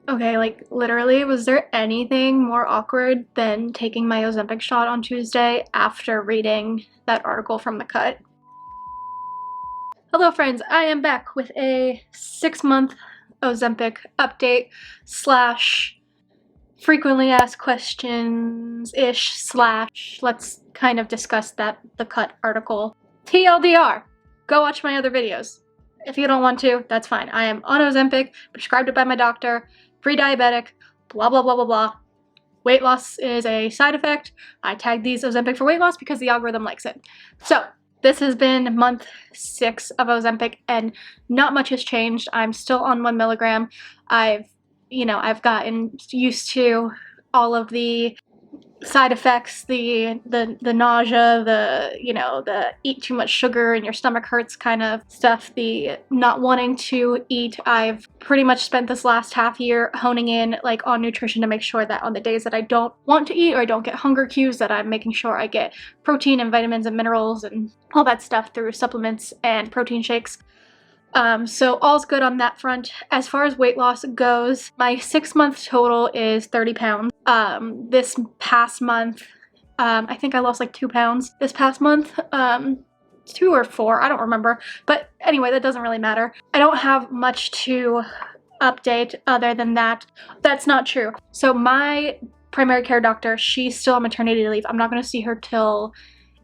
Okay, like literally, was there anything more awkward than taking my Ozempic shot on Tuesday after reading that article from The Cut? Hello friends, I am back with a 6-month Ozempic update slash frequently asked questions-ish slash let's kind of discuss The Cut article. TLDR, go watch my other videos. If you don't want to, that's fine. I am on Ozempic, prescribed it by my doctor, pre-diabetic, blah blah blah blah blah. Weight loss is a side effect. I tagged these Ozempic for weight loss because the algorithm likes it. So this has been month 6 of Ozempic and not much has changed. I'm still on 1 milligram. I've gotten used to all of the side effects, the nausea, the eat too much sugar and your stomach hurts kind of stuff, the not wanting to eat. I've pretty much spent this last half year honing in like on nutrition to make sure that on the days that I don't want to eat or I don't get hunger cues, that I'm making sure I get protein and vitamins and minerals and all that stuff through supplements and protein shakes. So all's good on that front. As far as weight loss goes, my 6-month total is 30 pounds. This past month, I think I lost like 2 pounds this past month. 2 or 4, I don't remember. But anyway, that doesn't really matter. I don't have much to update other than that. That's not true. So my primary care doctor, she's still on maternity leave. I'm not going to see her till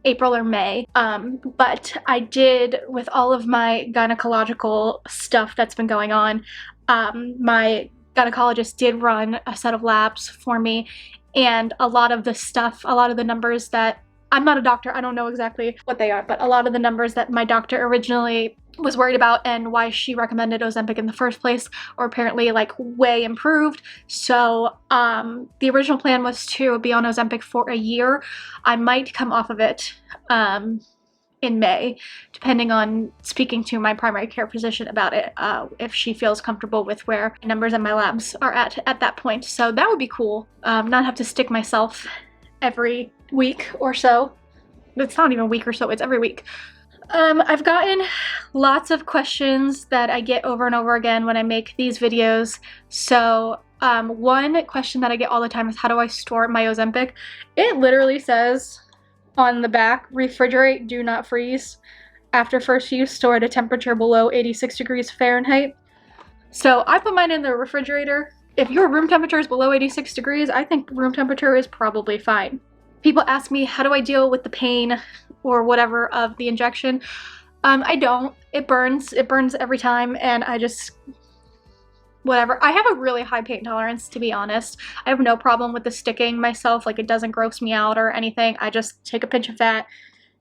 April or May, but I did, with all of my gynecological stuff that's been going on, my gynecologist did run a set of labs for me, and a lot of the stuff, a lot of the numbers that, I'm not a doctor, I don't know exactly what they are, but a lot of the numbers that my doctor originally was worried about and why she recommended Ozempic in the first place are apparently like way improved. So the original plan was to be on Ozempic for a year. I might come off of it in May, depending on speaking to my primary care physician about it, if she feels comfortable with where numbers in my labs are at that point. So that would be cool, not have to stick myself every week or so. It's not even a week or so, it's every week. I've gotten lots of questions that I get over and over again when I make these videos. So one question that I get all the time is, how do I store my Ozempic? It literally says on the back, refrigerate, do not freeze. After first use, store at a temperature below 86 degrees Fahrenheit. So I put mine in the refrigerator. If your room temperature is below 86 degrees, I think room temperature is probably fine. People ask me, how do I deal with the pain or whatever of the injection? I don't. It burns. It burns every time, and I just, whatever. I have a really high pain tolerance, to be honest. I have no problem with the sticking myself. Like, it doesn't gross me out or anything. I just take a pinch of that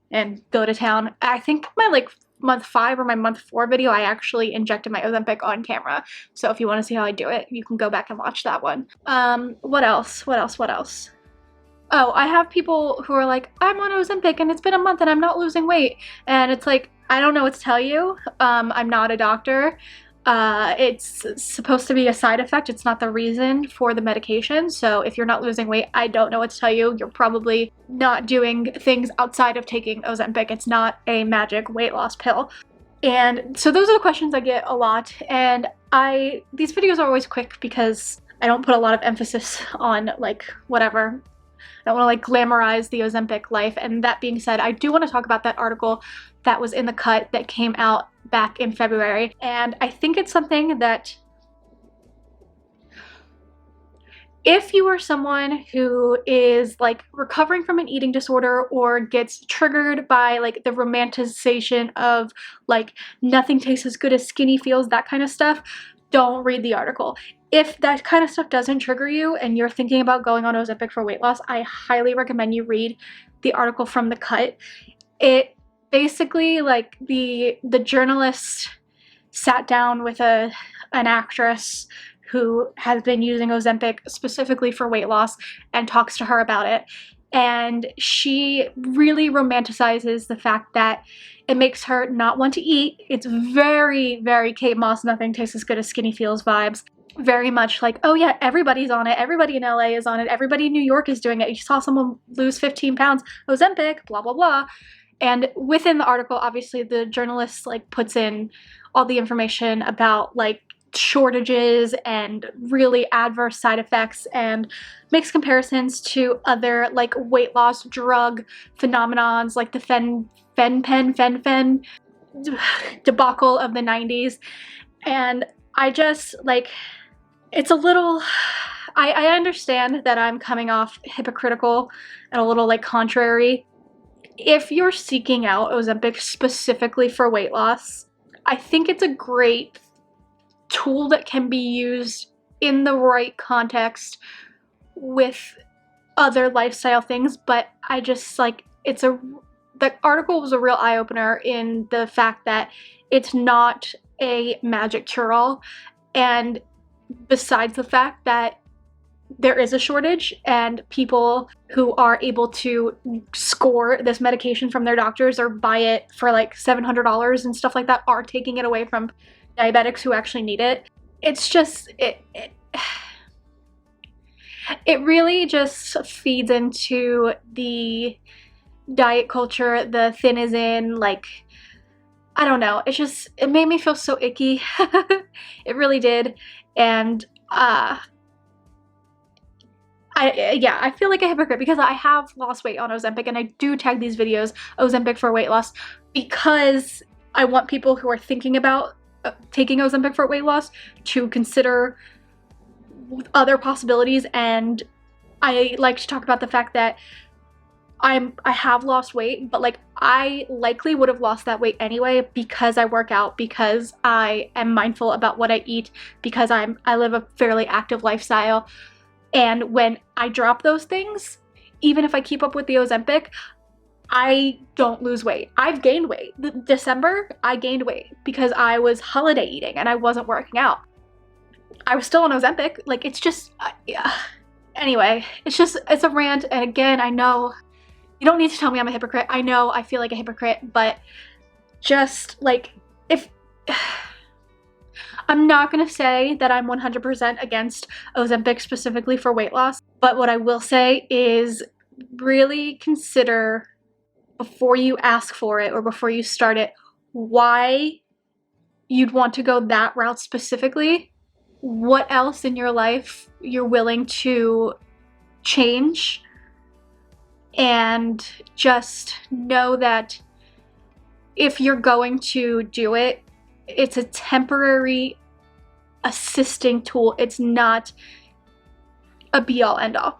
and go to town. I think my like month 5 or my month 4 video, I actually injected my Ozempic on camera. So if you want to see how I do it, you can go back and watch that one. What else? What else? What else? Oh, I have people who are like, I'm on Ozempic and it's been a month and I'm not losing weight. And it's like, I don't know what to tell you. I'm not a doctor. It's supposed to be a side effect. It's not the reason for the medication. So if you're not losing weight, I don't know what to tell you. You're probably not doing things outside of taking Ozempic. It's not a magic weight loss pill. And so those are the questions I get a lot. And these videos are always quick because I don't put a lot of emphasis on like whatever. I don't want to like glamorize the Ozempic life. And that being said, I do want to talk about that article that was in The Cut that came out back in February. And I think it's something that if you are someone who is like recovering from an eating disorder or gets triggered by like the romanticization of like nothing tastes as good as skinny feels, that kind of stuff, don't read the article. If that kind of stuff doesn't trigger you and you're thinking about going on Ozempic for weight loss, I highly recommend you read the article from The Cut. It basically, like, the journalist sat down with an actress who has been using Ozempic specifically for weight loss and talks to her about it. And she really romanticizes the fact that it makes her not want to eat. It's very, very Kate Moss, nothing tastes as good as skinny feels vibes. Very much like, oh yeah, everybody's on it. Everybody in LA is on it. Everybody in New York is doing it. You saw someone lose 15 pounds, Ozempic, blah, blah, blah. And within the article, obviously the journalist like puts in all the information about like shortages and really adverse side effects, and makes comparisons to other like weight loss drug phenomenons like the fen debacle of the 90s. And I just like, it's a little, I understand that I'm coming off hypocritical and a little like contrary. If you're seeking out Ozempic specifically for weight loss, I think it's a great tool that can be used in the right context with other lifestyle things, but I just like, the article was a real eye-opener in the fact that it's not a magic cure-all, and besides the fact that there is a shortage and people who are able to score this medication from their doctors or buy it for like $700 and stuff like that are taking it away from diabetics who actually need it. It's just, it really just feeds into the diet culture, the thin is in, like, I don't know, it's just, it made me feel so icky. It really did. And I feel like a hypocrite because I have lost weight on Ozempic, and I do tag these videos Ozempic for weight loss because I want people who are thinking about taking Ozempic for weight loss to consider other possibilities. And I like to talk about the fact that I have lost weight, but like I likely would have lost that weight anyway because I work out, because I am mindful about what I eat, because I live a fairly active lifestyle. And when I drop those things, even if I keep up with the Ozempic, I don't lose weight. I've gained weight. December, I gained weight because I was holiday eating and I wasn't working out. I was still on Ozempic. Like, it's just, yeah. Anyway, it's a rant. And again, I know you don't need to tell me I'm a hypocrite. I know I feel like a hypocrite, but just like, if I'm not gonna say that I'm 100% against Ozempic specifically for weight loss, but what I will say is really consider before you ask for it or before you start it, why you'd want to go that route specifically, what else in your life you're willing to change, and just know that if you're going to do it, it's a temporary assisting tool. It's not a be-all end-all.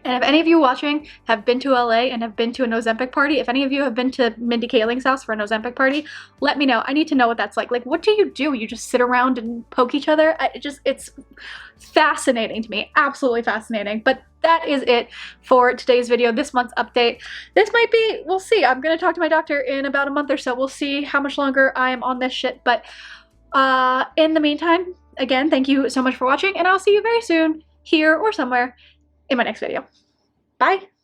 And if any of you watching have been to LA and have been to an Ozempic party, if any of you have been to Mindy Kaling's house for an Ozempic party, let me know. I need to know what that's like. Like, what do? You just sit around and poke each other? It's fascinating to me. Absolutely fascinating. But that is it for today's video, this month's update. This might be, we'll see. I'm going to talk to my doctor in about a month or so. We'll see how much longer I am on this shit. But in the meantime, again, thank you so much for watching, and I'll see you very soon, here or somewhere, in my next video. Bye!